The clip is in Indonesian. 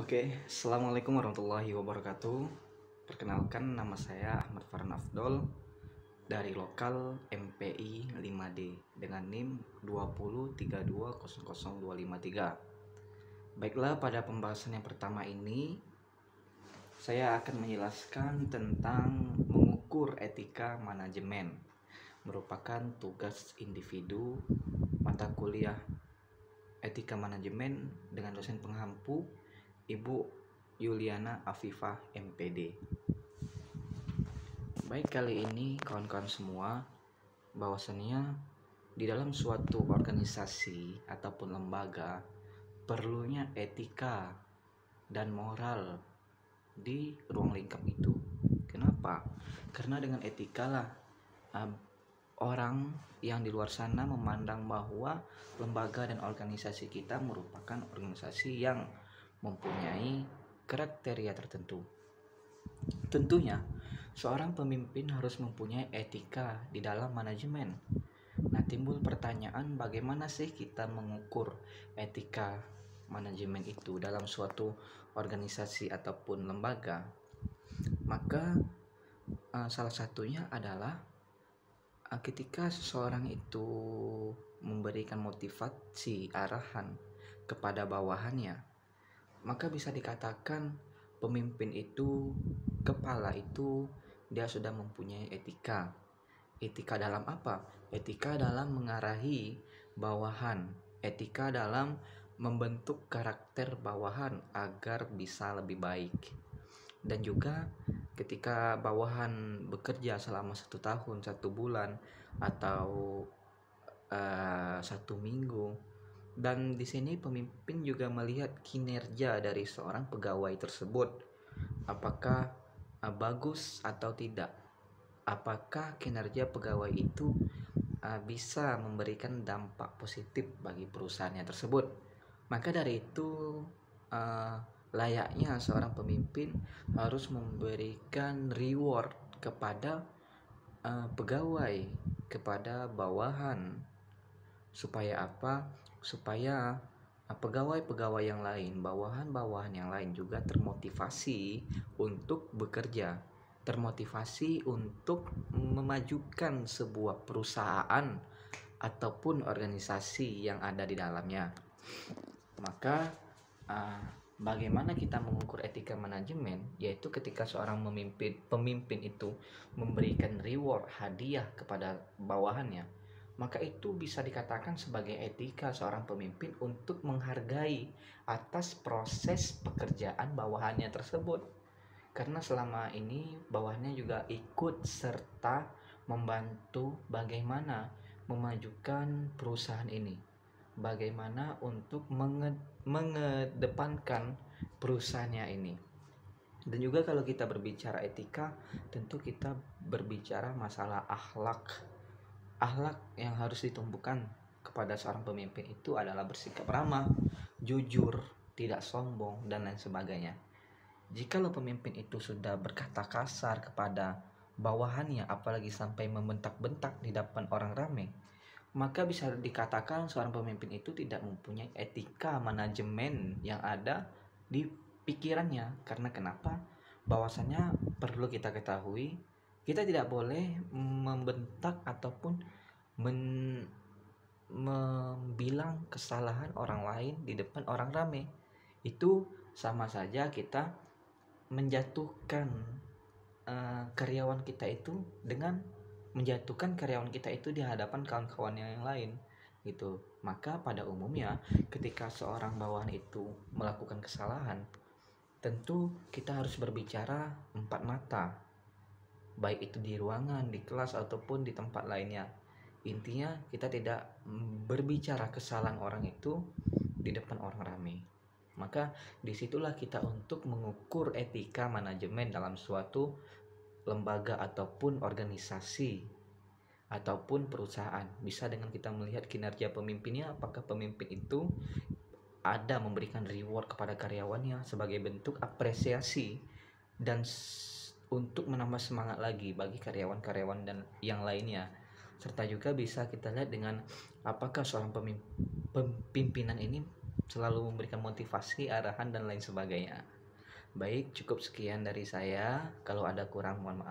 Oke, Assalamualaikum warahmatullahi wabarakatuh. Perkenalkan, nama saya Ahmad Farhan Afdol dari lokal MPI 5D dengan NIM 203200253. Baiklah, pada pembahasan yang pertama ini saya akan menjelaskan tentang mengukur etika manajemen. Merupakan tugas individu mata kuliah Etika Manajemen dengan dosen pengampu Ibu Yuliana Afifah MPD. Baik, kali ini kawan-kawan semua, bahwasannya di dalam suatu organisasi ataupun lembaga perlunya etika dan moral di ruang lingkup itu. Kenapa? Karena dengan etika lah orang yang di luar sana memandang bahwa lembaga dan organisasi kita merupakan organisasi yang mempunyai kriteria tertentu. Tentunya, seorang pemimpin harus mempunyai etika di dalam manajemen. Nah, timbul pertanyaan, bagaimana sih kita mengukur etika manajemen itu dalam suatu organisasi ataupun lembaga? Maka salah satunya adalah ketika seseorang itu memberikan motivasi arahan kepada bawahannya, maka bisa dikatakan pemimpin itu, kepala itu, dia sudah mempunyai etika. Etika dalam apa? Etika dalam mengarahi bawahan, etika dalam membentuk karakter bawahan agar bisa lebih baik. Dan juga ketika bawahan bekerja selama 1 tahun, 1 bulan, atau 1 minggu, dan di sini pemimpin juga melihat kinerja dari seorang pegawai tersebut, apakah bagus atau tidak, apakah kinerja pegawai itu bisa memberikan dampak positif bagi perusahaannya tersebut. Maka dari itu layaknya seorang pemimpin harus memberikan reward kepada pegawai, kepada bawahan. Supaya apa? Supaya pegawai-pegawai yang lain, bawahan-bawahan yang lain juga termotivasi untuk bekerja, termotivasi untuk memajukan sebuah perusahaan ataupun organisasi yang ada di dalamnya. Maka bagaimana kita mengukur etika manajemen, yaitu ketika seorang pemimpin itu memberikan reward, hadiah kepada bawahannya, maka itu bisa dikatakan sebagai etika seorang pemimpin untuk menghargai atas proses pekerjaan bawahannya tersebut. Karena selama ini bawahannya juga ikut serta membantu bagaimana memajukan perusahaan ini, bagaimana untuk mengedepankan perusahaannya ini. Dan juga kalau kita berbicara etika, tentu kita berbicara masalah akhlak. Akhlak yang harus ditumbuhkan kepada seorang pemimpin itu adalah bersikap ramah, jujur, tidak sombong, dan lain sebagainya. Jikalau pemimpin itu sudah berkata kasar kepada bawahannya, apalagi sampai membentak-bentak di depan orang ramai, maka bisa dikatakan seorang pemimpin itu tidak mempunyai etika manajemen yang ada di pikirannya. Karena kenapa? Bahwasannya perlu kita ketahui, kita tidak boleh membentak ataupun membilang kesalahan orang lain di depan orang ramai. Itu sama saja kita menjatuhkan karyawan kita itu dengan menjatuhkan karyawan kita itu di hadapan kawan-kawan yang lain gitu. Maka pada umumnya ketika seorang bawahan itu melakukan kesalahan, tentu kita harus berbicara empat mata, baik itu di ruangan, di kelas, ataupun di tempat lainnya. Intinya kita tidak berbicara kesalahan orang itu di depan orang ramai. Maka disitulah kita untuk mengukur etika manajemen dalam suatu lembaga ataupun organisasi ataupun perusahaan. Bisa dengan kita melihat kinerja pemimpinnya, apakah pemimpin itu ada memberikan reward kepada karyawannya sebagai bentuk apresiasi dan untuk menambah semangat lagi bagi karyawan-karyawan dan yang lainnya. Serta juga bisa kita lihat dengan apakah seorang pimpinan ini selalu memberikan motivasi, arahan dan lain sebagainya. Baik, cukup sekian dari saya. Kalau ada kurang mohon maaf.